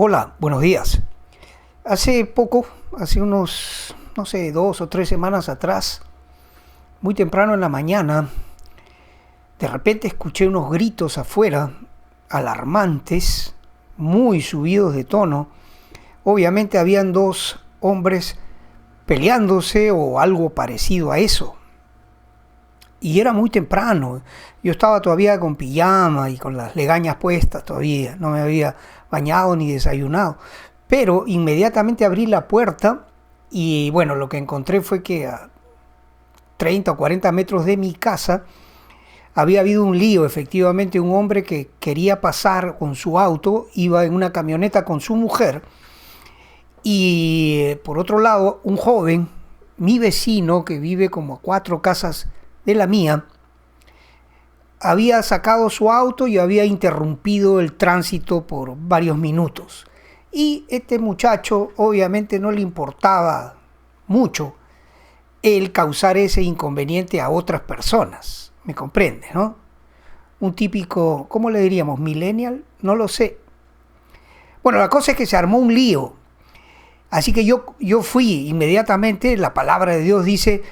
Hola, buenos días. Hace poco, hace unos, no sé, 2 o 3 semanas atrás, muy temprano en la mañana, de repente escuché unos gritos afuera, alarmantes, muy subidos de tono. Obviamente habían dos hombres peleándose o algo parecido a eso. Y era muy temprano. Yo estaba todavía con pijama y con las legañas puestas todavía. No me había bañado ni desayunado. Pero inmediatamente abrí la puerta y bueno, lo que encontré fue que a 30 o 40 metros de mi casa había habido un lío. Efectivamente, un hombre que quería pasar con su auto, iba en una camioneta con su mujer. Y por otro lado, un joven, mi vecino, que vive como a 4 casas de la mía, había sacado su auto y había interrumpido el tránsito por varios minutos. Y este muchacho obviamente no le importaba mucho el causar ese inconveniente a otras personas. ¿Me comprendes, no? Un típico, ¿cómo le diríamos? ¿Millennial? No lo sé. Bueno, la cosa es que se armó un lío. Así que yo fui inmediatamente. La palabra de Dios dice: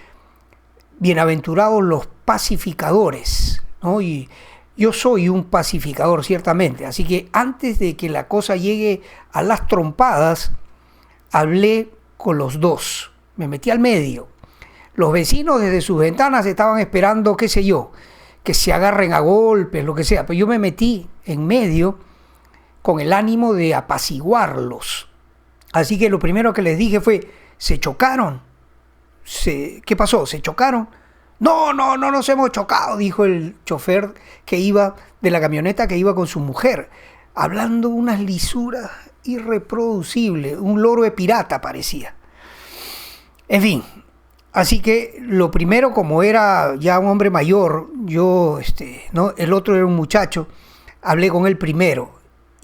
bienaventurados los pacificadores, ¿no? Y yo soy un pacificador, ciertamente. Así que antes de que la cosa llegue a las trompadas, hablé con los dos. Me metí al medio. Los vecinos desde sus ventanas estaban esperando, qué sé yo, que se agarren a golpes, lo que sea. Pero yo me metí en medio con el ánimo de apaciguarlos. Así que lo primero que les dije fue: ¿se chocaron? ¿Qué pasó? ¿Se chocaron? No nos hemos chocado, dijo el chofer que iba de la camioneta, que iba con su mujer, hablando unas lisuras irreproducibles, un loro de pirata parecía. En fin, así que lo primero, como era ya un hombre mayor, ¿no? El otro era un muchacho, hablé con él primero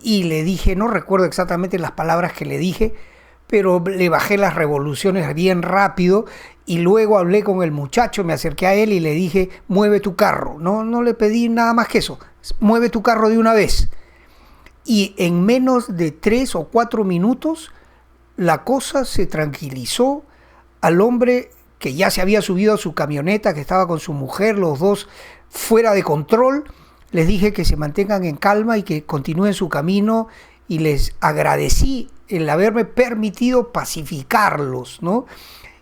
y le dije, no recuerdo exactamente las palabras que le dije, pero le bajé las revoluciones bien rápido y luego hablé con el muchacho, me acerqué a él y le dije: mueve tu carro. No le pedí nada más que eso, mueve tu carro de una vez. Y en menos de 3 o 4 minutos la cosa se tranquilizó. Al hombre, que ya se había subido a su camioneta, que estaba con su mujer, los dos fuera de control, les dije que se mantengan en calma y que continúen su camino, y les agradecí el haberme permitido pacificarlos, ¿no?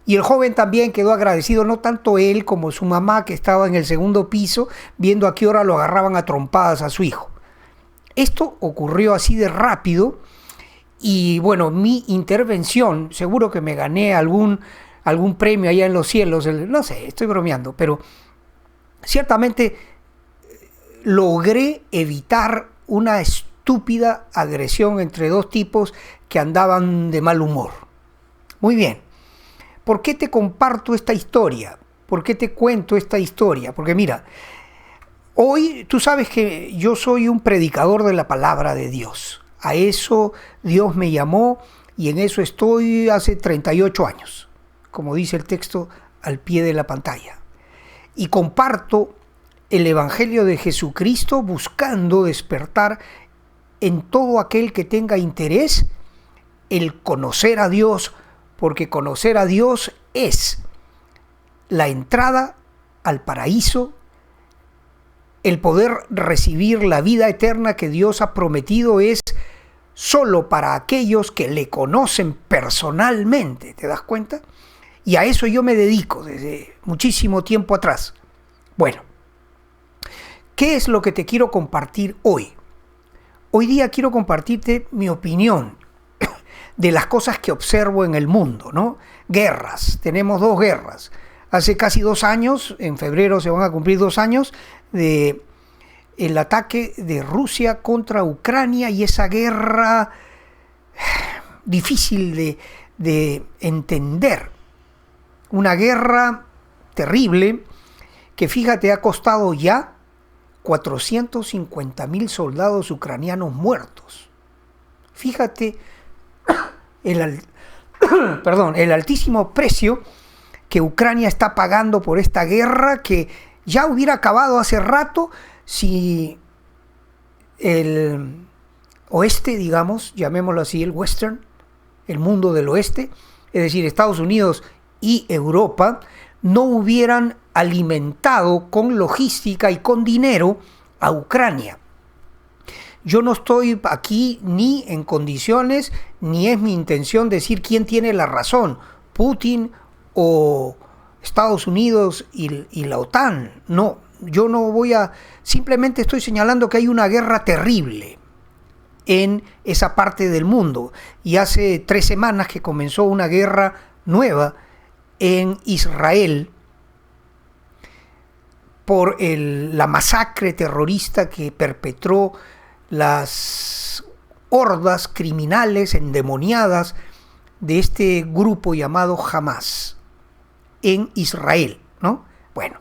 Y el joven también quedó agradecido, no tanto él como su mamá, que estaba en el segundo piso viendo a qué hora lo agarraban a trompadas a su hijo. Esto ocurrió así de rápido y bueno, mi intervención, seguro que me gané algún premio allá en los cielos, no sé, estoy bromeando, pero ciertamente logré evitar una estúpida agresión entre dos tipos que andaban de mal humor. Muy bien. ¿Por qué te comparto esta historia? ¿Por qué te cuento esta historia? Porque mira, hoy tú sabes que yo soy un predicador de la palabra de Dios. A eso Dios me llamó y en eso estoy hace 38 años, como dice el texto al pie de la pantalla. Y comparto el Evangelio de Jesucristo buscando despertar en todo aquel que tenga interés el conocer a Dios, porque conocer a Dios es la entrada al paraíso, el poder recibir la vida eterna que Dios ha prometido es solo para aquellos que le conocen personalmente, ¿te das cuenta? Y a eso yo me dedico desde muchísimo tiempo atrás. Bueno, ¿qué es lo que te quiero compartir hoy? Hoy día quiero compartirte mi opinión de las cosas que observo en el mundo, ¿no? Guerras, tenemos 2 guerras. Hace casi 2 años, en febrero se van a cumplir 2 años, de el ataque de Rusia contra Ucrania, y esa guerra difícil de entender. Una guerra terrible que, fíjate, ha costado ya 450,000 soldados ucranianos muertos. Fíjate el altísimo precio que Ucrania está pagando por esta guerra, que ya hubiera acabado hace rato si oeste, digamos, llamémoslo así, el western, el mundo del oeste, es decir, Estados Unidos y Europa, no hubieran alimentado con logística y con dinero a Ucrania. Yo no estoy aquí ni en condiciones, ni es mi intención decir quién tiene la razón, Putin o Estados Unidos y la OTAN. No, yo no voy a... Simplemente estoy señalando que hay una guerra terrible en esa parte del mundo. Y hace 3 semanas que comenzó una guerra nueva en Israel por la masacre terrorista que perpetró las hordas criminales endemoniadas de este grupo llamado Hamas en Israel, ¿no? Bueno,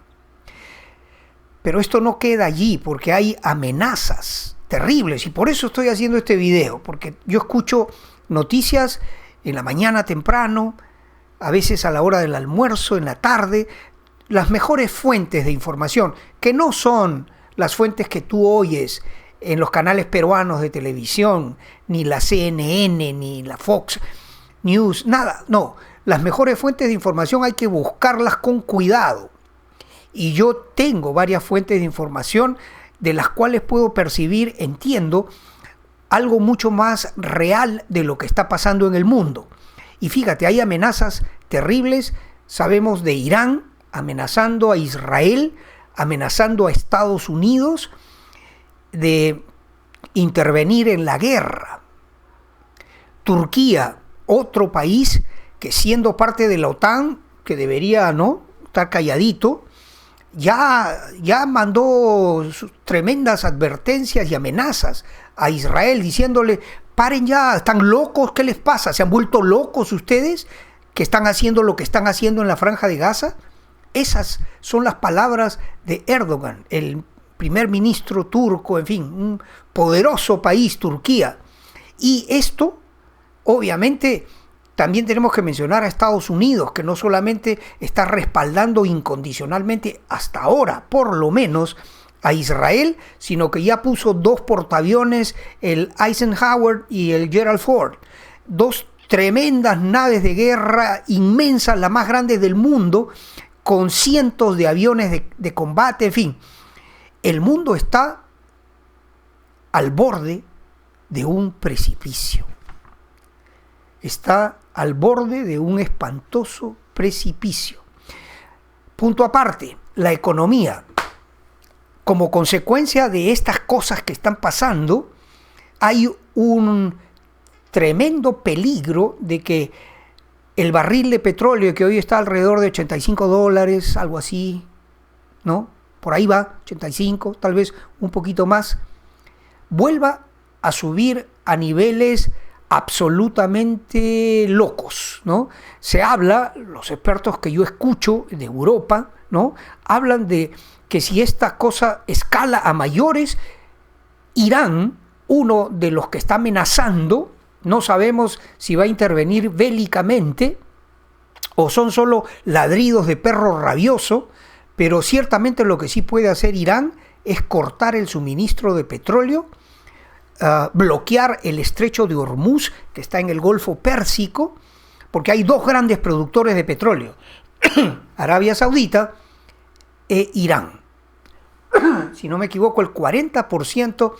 pero esto no queda allí porque hay amenazas terribles y por eso estoy haciendo este video, porque yo escucho noticias en la mañana temprano, a veces a la hora del almuerzo, en la tarde, las mejores fuentes de información, que no son las fuentes que tú oyes en los canales peruanos de televisión, ni la CNN, ni la Fox News, nada, no. Las mejores fuentes de información hay que buscarlas con cuidado. Y yo tengo varias fuentes de información de las cuales puedo percibir, entiendo, algo mucho más real de lo que está pasando en el mundo. Y fíjate, hay amenazas terribles, sabemos de Irán amenazando a Israel, amenazando a Estados Unidos, de intervenir en la guerra. Turquía, otro país que siendo parte de la OTAN, que debería no estar calladito, ya mandó sus tremendas advertencias y amenazas a Israel diciéndole, paren ya, ¿están locos? ¿Qué les pasa? ¿Se han vuelto locos ustedes que están haciendo lo que están haciendo en la Franja de Gaza? Esas son las palabras de Erdogan, el primer ministro turco, en fin, un poderoso país, Turquía. Y esto, obviamente, también tenemos que mencionar a Estados Unidos, que no solamente está respaldando incondicionalmente, hasta ahora, por lo menos, a Israel, sino que ya puso 2 portaaviones, el Eisenhower y el Gerald Ford, 2 tremendas naves de guerra inmensas, las más grandes del mundo, con cientos de aviones de combate, en fin. El mundo está al borde de un precipicio. Está al borde de un espantoso precipicio. Punto aparte, la economía. Como consecuencia de estas cosas que están pasando, hay un tremendo peligro de que el barril de petróleo, que hoy está alrededor de $85, algo así, ¿no? Por ahí va, 85, tal vez un poquito más, vuelva a subir a niveles absolutamente locos, ¿no? Se habla, los expertos que yo escucho de Europa, ¿no? Hablan de que si esta cosa escala a mayores, Irán, uno de los que está amenazando, no sabemos si va a intervenir bélicamente o son solo ladridos de perro rabioso, pero ciertamente lo que sí puede hacer Irán es cortar el suministro de petróleo, bloquear el estrecho de Hormuz, que está en el Golfo Pérsico, porque hay 2 grandes productores de petróleo, Arabia Saudita e Irán. Si no me equivoco, el 40%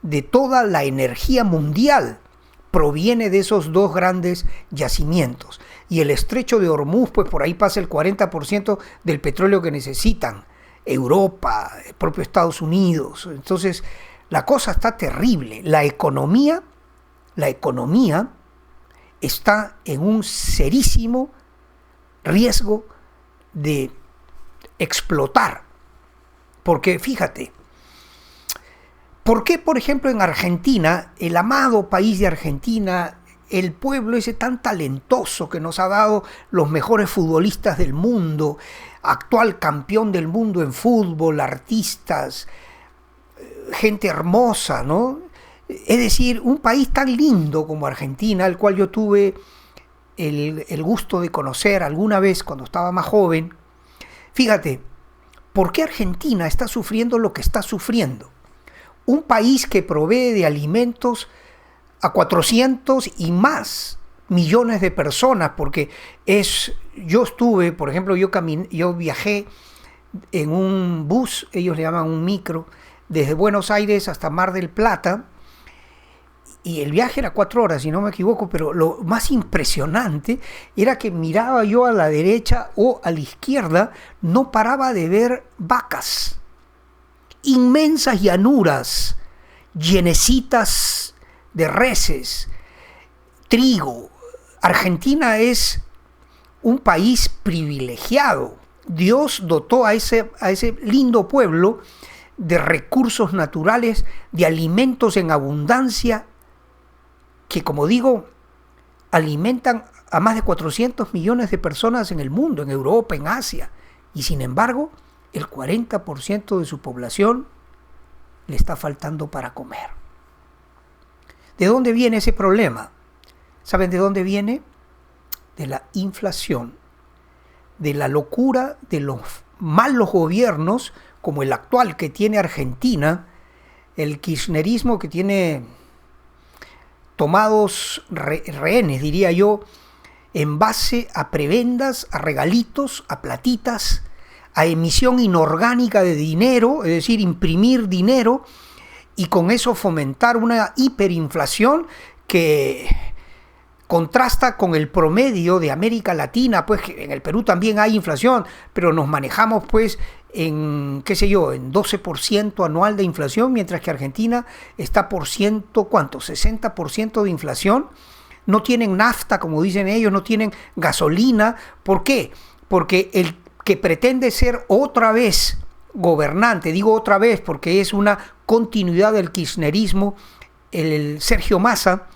de toda la energía mundial proviene de esos 2 grandes yacimientos. Y el estrecho de Hormuz, pues por ahí pasa el 40% del petróleo que necesitan Europa, el propio Estados Unidos. Entonces, la cosa está terrible. La economía está en un serísimo riesgo de explotar. Porque fíjate, ¿por qué, por ejemplo, en Argentina, el amado país de Argentina, el pueblo ese tan talentoso que nos ha dado los mejores futbolistas del mundo, actual campeón del mundo en fútbol, artistas, gente hermosa, ¿no? Es decir, un país tan lindo como Argentina, al cual yo tuve el gusto de conocer alguna vez cuando estaba más joven. Fíjate, ¿por qué Argentina está sufriendo lo que está sufriendo? Un país que provee de alimentos a 400 y más millones de personas, porque yo estuve, por ejemplo, yo viajé en un bus, ellos le llaman un micro, desde Buenos Aires hasta Mar del Plata, y el viaje era 4 horas, si no me equivoco, pero lo más impresionante era que miraba yo a la derecha o a la izquierda, no paraba de ver vacas, inmensas llanuras, llenecitas de reses, trigo. Argentina es un país privilegiado. Dios dotó a ese lindo pueblo de recursos naturales, de alimentos en abundancia, que, como digo, alimentan a más de 400 millones de personas en el mundo, en Europa, en Asia. Y sin embargo, el 40% de su población le está faltando para comer. ¿De dónde viene ese problema? ¿Saben de dónde viene? De la inflación, de la locura de los malos gobiernos, como el actual que tiene Argentina, el kirchnerismo que tiene tomados rehenes, diría yo, en base a prebendas, a regalitos, a platitas, a emisión inorgánica de dinero, es decir, imprimir dinero y con eso fomentar una hiperinflación que contrasta con el promedio de América Latina, pues que en el Perú también hay inflación, pero nos manejamos pues en, qué sé yo, en 12% anual de inflación, mientras que Argentina está por ¿cuánto? 60% de inflación. No tienen nafta, como dicen ellos, no tienen gasolina. ¿Por qué? Porque el que pretende ser otra vez gobernante, digo otra vez porque es una continuidad del kirchnerismo, el Sergio Massa,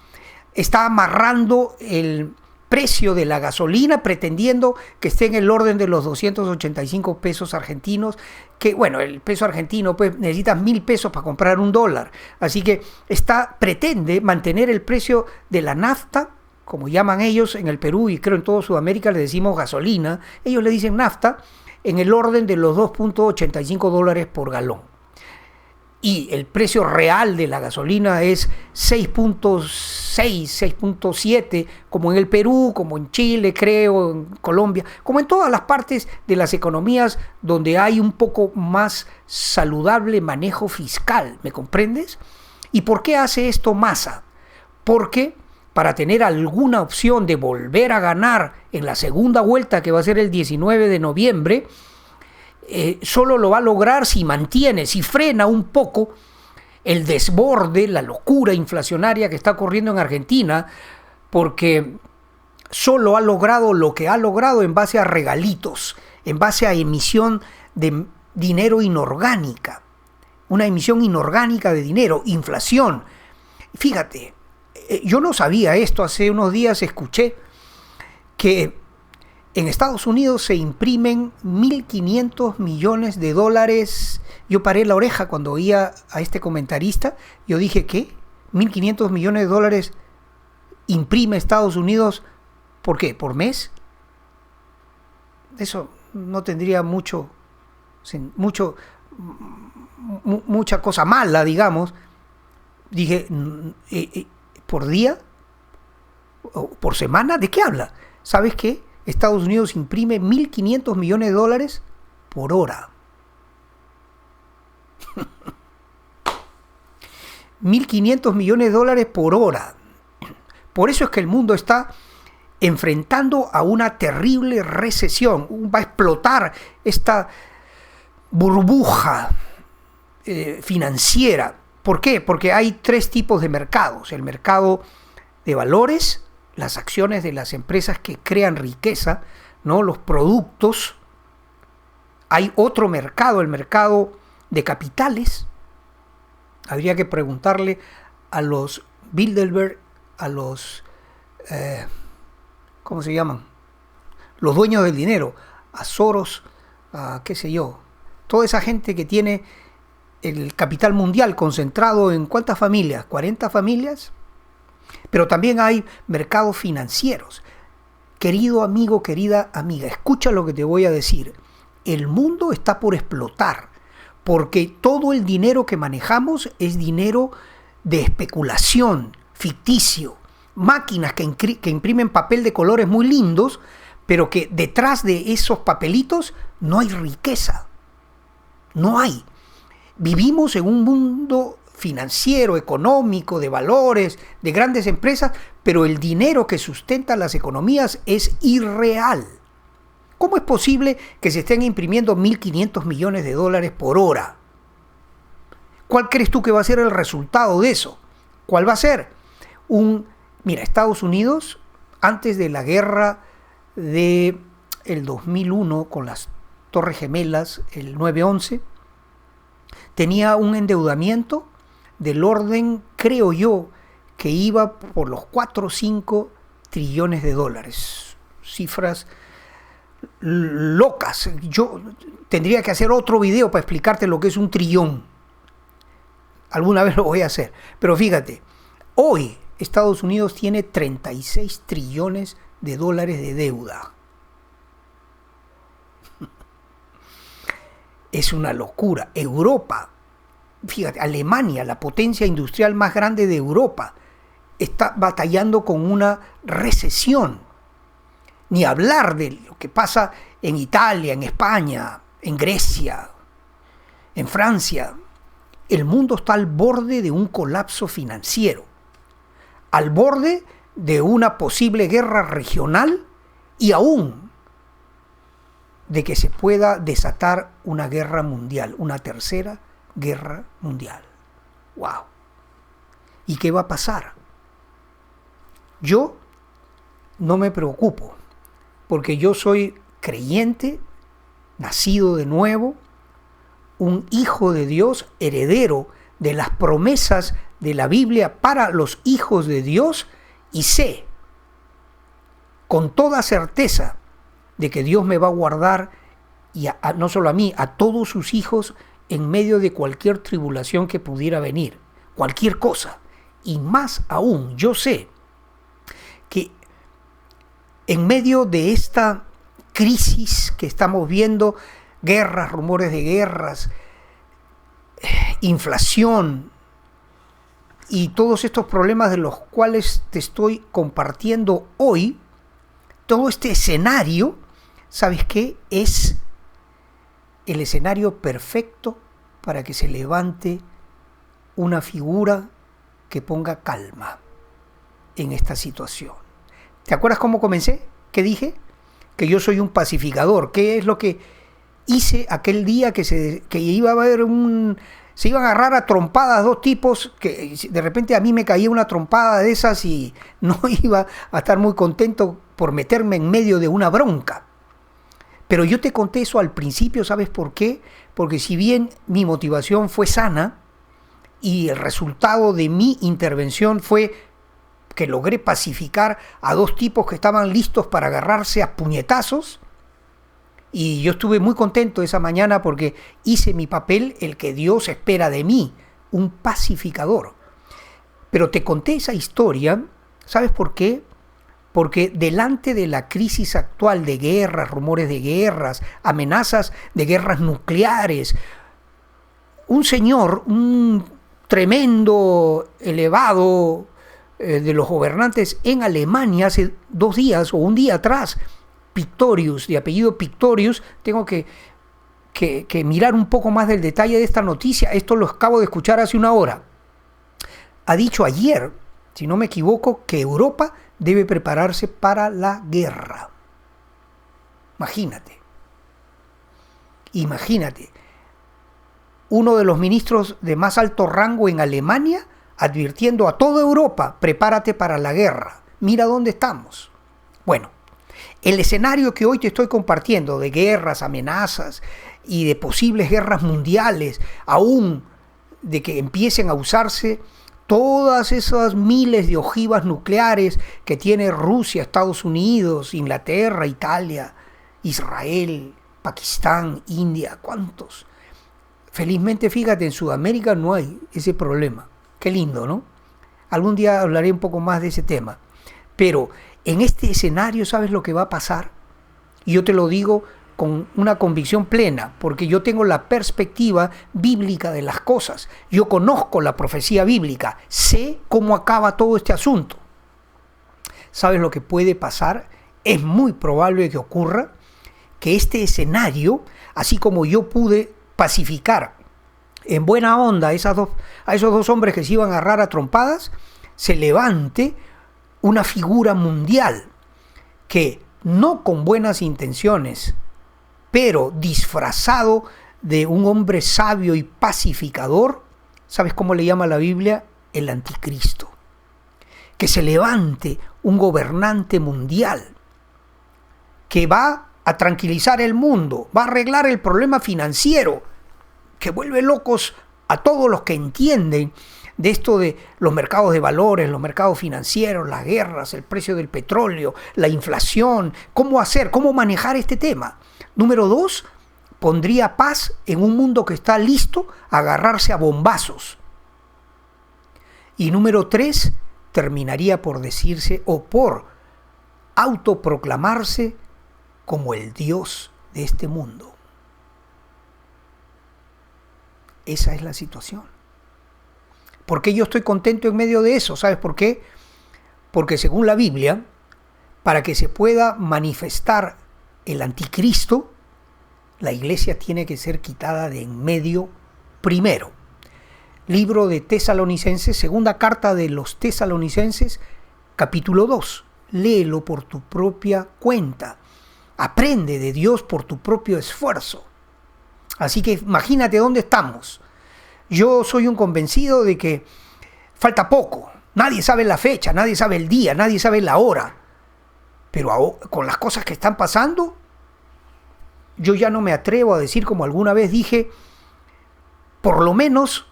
está amarrando el precio de la gasolina, pretendiendo que esté en el orden de los 285 pesos argentinos, que bueno, el peso argentino pues necesitas 1.000 pesos para comprar $1, así que pretende mantener el precio de la nafta, como llaman ellos en el Perú y creo en toda Sudamérica le decimos gasolina, ellos le dicen nafta, en el orden de los $2.85 por galón. Y el precio real de la gasolina es 6.6, 6.7, como en el Perú, como en Chile, creo, en Colombia, como en todas las partes de las economías donde hay un poco más saludable manejo fiscal, ¿me comprendes? ¿Y por qué hace esto Massa? Porque para tener alguna opción de volver a ganar en la segunda vuelta, que va a ser el 19 de noviembre, solo lo va a lograr si frena un poco el desborde, la locura inflacionaria que está ocurriendo en Argentina, porque solo ha logrado lo que ha logrado en base a regalitos, en base a emisión de dinero inorgánica, una emisión inorgánica de dinero, inflación. Fíjate, yo no sabía esto, hace unos días escuché que en Estados Unidos se imprimen 1.500 millones de dólares. Yo paré la oreja cuando oía a este comentarista. Yo dije, ¿qué? 1.500 millones de dólares imprime Estados Unidos. ¿Por qué? ¿Por mes? Eso no tendría mucha cosa mala, digamos. Dije, ¿por día? ¿O por semana? ¿De qué habla? ¿Sabes qué? Estados Unidos imprime 1.500 millones de dólares por hora. 1.500 millones de dólares por hora. Por eso es que el mundo está enfrentando a una terrible recesión. Va a explotar esta burbuja financiera. ¿Por qué? Porque hay 3 tipos de mercados. El mercado de valores, las acciones de las empresas que crean riqueza, ¿no? Los productos. Hay otro mercado, el mercado de capitales. Habría que preguntarle a los Bilderberg, a los, ¿cómo se llaman? Los dueños del dinero, a Soros, a qué sé yo. Toda esa gente que tiene el capital mundial concentrado en ¿cuántas familias? ¿40 familias? Pero también hay mercados financieros. Querido amigo, querida amiga, escucha lo que te voy a decir. El mundo está por explotar, porque todo el dinero que manejamos es dinero de especulación ficticio, máquinas que imprimen papel de colores muy lindos, pero que detrás de esos papelitos no hay riqueza. No hay. Vivimos en un mundo financiero, económico, de valores, de grandes empresas, pero el dinero que sustenta las economías es irreal. ¿Cómo es posible que se estén imprimiendo 1.500 millones de dólares por hora? ¿Cuál crees tú que va a ser el resultado de eso? ¿Cuál va a ser? Mira, Estados Unidos, antes de la guerra del 2001 con las Torres Gemelas, el 9/11, tenía un endeudamiento del orden, creo yo, que iba por los 4 o 5 trillones de dólares. Cifras locas. Yo tendría que hacer otro video para explicarte lo que es un trillón. Alguna vez lo voy a hacer. Pero fíjate, hoy Estados Unidos tiene 36 trillones de dólares de deuda. Es una locura. Europa, fíjate, Alemania, la potencia industrial más grande de Europa, está batallando con una recesión. Ni hablar de lo que pasa en Italia, en España, en Grecia, en Francia. El mundo está al borde de un colapso financiero, al borde de una posible guerra regional y aún de que se pueda desatar una guerra mundial, una tercera guerra mundial. ¡Wow! ¿Y qué va a pasar? Yo no me preocupo, porque yo soy creyente, nacido de nuevo, un hijo de Dios, heredero de las promesas de la Biblia para los hijos de Dios, y sé con toda certeza de que Dios me va a guardar, y no solo a mí, a todos sus hijos en medio de cualquier tribulación que pudiera venir, cualquier cosa. Y más aún, yo sé que en medio de esta crisis que estamos viendo, guerras, rumores de guerras, inflación y todos estos problemas de los cuales te estoy compartiendo hoy, todo este escenario, ¿sabes qué? Es el escenario perfecto para que se levante una figura que ponga calma en esta situación. ¿Te acuerdas cómo comencé? ¿Qué dije? Que yo soy un pacificador. ¿Qué es lo que hice aquel día que iba a haber se iban a agarrar a trompadas dos tipos, que de repente a mí me caía una trompada de esas y no iba a estar muy contento por meterme en medio de una bronca? Pero yo te conté eso al principio, ¿sabes por qué? Porque si bien mi motivación fue sana y el resultado de mi intervención fue que logré pacificar a dos tipos que estaban listos para agarrarse a puñetazos, y yo estuve muy contento esa mañana porque hice mi papel, el que Dios espera de mí, un pacificador. Pero te conté esa historia, ¿sabes por qué? Porque delante de la crisis actual de guerras, rumores de guerras, amenazas de guerras nucleares, un señor, un tremendo elevado de los gobernantes en Alemania hace 2 días o un día atrás, Pistorius, de apellido Pistorius, tengo que mirar un poco más del detalle de esta noticia, esto lo acabo de escuchar hace 1 hora, ha dicho ayer, si no me equivoco, que Europa debe prepararse para la guerra. Imagínate, uno de los ministros de más alto rango en Alemania advirtiendo a toda Europa, prepárate para la guerra. Mira dónde estamos. Bueno, el escenario que hoy te estoy compartiendo de guerras, amenazas y de posibles guerras mundiales, aún de que empiecen a usarse todas esas miles de ojivas nucleares que tiene Rusia, Estados Unidos, Inglaterra, Italia, Israel, Pakistán, India, ¿cuántos? Felizmente, fíjate, en Sudamérica no hay ese problema. Qué lindo, ¿no? Algún día hablaré un poco más de ese tema. Pero en este escenario, ¿sabes lo que va a pasar? Y yo te lo digo con una convicción plena, porque yo tengo la perspectiva bíblica de las cosas. Yo conozco la profecía bíblica, sé cómo acaba todo este asunto. ¿Sabes lo que puede pasar? Es muy probable que ocurra que este escenario, así como yo pude pacificar en buena onda a esos dos hombres que se iban a agarrar a trompadas, se levante una figura mundial que no con buenas intenciones, pero disfrazado de un hombre sabio y pacificador, ¿sabes cómo le llama la Biblia? El anticristo. Que se levante un gobernante mundial que va a tranquilizar el mundo, va a arreglar el problema financiero, que vuelve locos a todos los que entienden de esto de los mercados de valores, los mercados financieros, las guerras, el precio del petróleo, la inflación, cómo hacer, cómo manejar este tema. Número 2, pondría paz en un mundo que está listo a agarrarse a bombazos. Y número 3, terminaría por decirse o por autoproclamarse como el Dios de este mundo. Esa es la situación. ¿Por qué yo estoy contento en medio de eso? ¿Sabes por qué? Porque según la Biblia, para que se pueda manifestar el anticristo, la iglesia tiene que ser quitada de en medio primero. Libro de Tesalonicenses, segunda carta de los Tesalonicenses, capítulo 2. Léelo por tu propia cuenta. Aprende de Dios por tu propio esfuerzo. Así que imagínate dónde estamos. Yo soy un convencido de que falta poco. Nadie sabe la fecha, nadie sabe el día, nadie sabe la hora. Pero con las cosas que están pasando, yo ya no me atrevo a decir, como alguna vez dije, por lo menos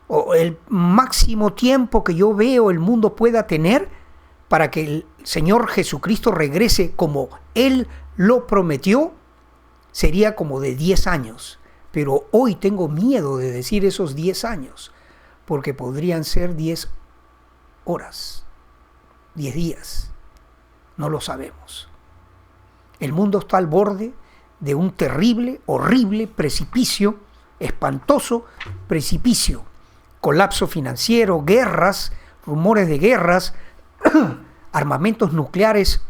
o el máximo tiempo que yo veo el mundo pueda tener para que el Señor Jesucristo regrese como Él lo prometió, sería como de 10 años. Pero hoy tengo miedo de decir esos 10 años, porque podrían ser 10 horas, 10 días. No lo sabemos. El mundo está al borde de un terrible, horrible precipicio, espantoso precipicio. Colapso financiero, guerras, rumores de guerras, armamentos nucleares.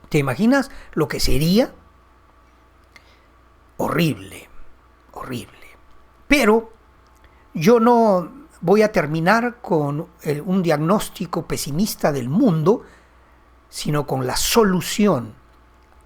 ¿Te imaginas lo que sería? Horrible. Horrible. Pero yo no voy a terminar con un diagnóstico pesimista del mundo, sino con la solución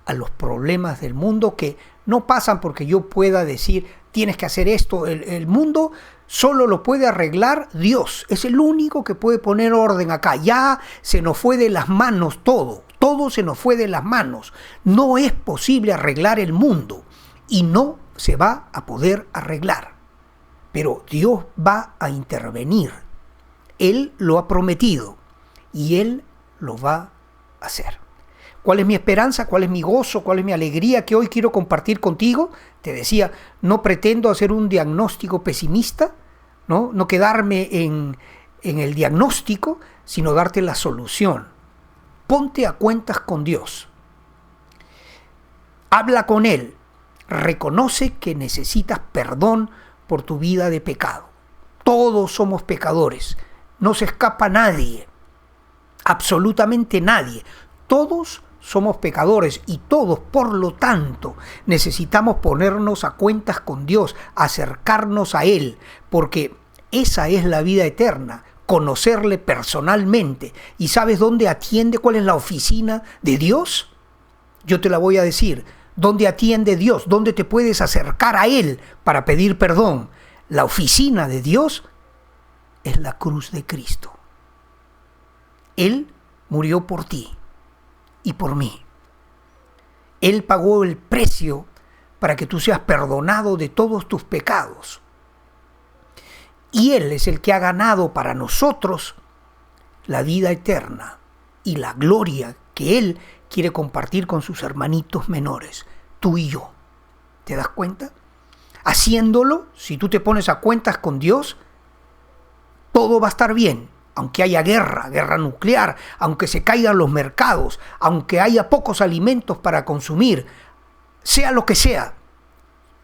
a los problemas del mundo que no pasan porque yo pueda decir tienes que hacer esto. El mundo solo lo puede arreglar Dios. Es el único que puede poner orden acá. Ya se nos fue de las manos todo. Todo se nos fue de las manos. No es posible arreglar el mundo y no se va a poder arreglar, pero Dios va a intervenir. Él lo ha prometido y Él lo va a hacer. ¿Cuál es mi esperanza? ¿Cuál es mi gozo? ¿Cuál es mi alegría que hoy quiero compartir contigo? Te decía, no pretendo hacer un diagnóstico pesimista, no quedarme en el diagnóstico, sino darte la solución. Ponte a cuentas con Dios. Habla con Él. Reconoce que necesitas perdón por tu vida de pecado. Todos somos pecadores. No se escapa nadie. Absolutamente nadie. Todos somos pecadores y todos, por lo tanto, necesitamos ponernos a cuentas con Dios, acercarnos a Él, porque esa es la vida eterna, conocerle personalmente. ¿Y sabes dónde atiende? ¿Cuál es la oficina de Dios? Yo te la voy a decir. ¿Dónde atiende Dios? ¿Dónde te puedes acercar a Él para pedir perdón? La oficina de Dios es la cruz de Cristo. Él murió por ti y por mí. Él pagó el precio para que tú seas perdonado de todos tus pecados. Y Él es el que ha ganado para nosotros la vida eterna y la gloria que Él quiere compartir con sus hermanitos menores, tú y yo. ¿Te das cuenta? Haciéndolo, si tú te pones a cuentas con Dios, todo va a estar bien. Aunque haya guerra nuclear, aunque se caigan los mercados, aunque haya pocos alimentos para consumir, sea lo que sea,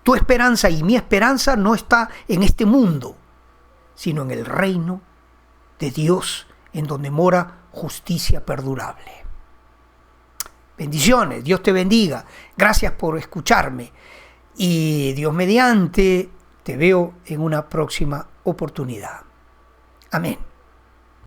tu esperanza y mi esperanza no está en este mundo, sino en el reino de Dios, en donde mora justicia perdurable. Bendiciones, Dios te bendiga. Gracias por escucharme. Y Dios mediante, te veo en una próxima oportunidad. Amén.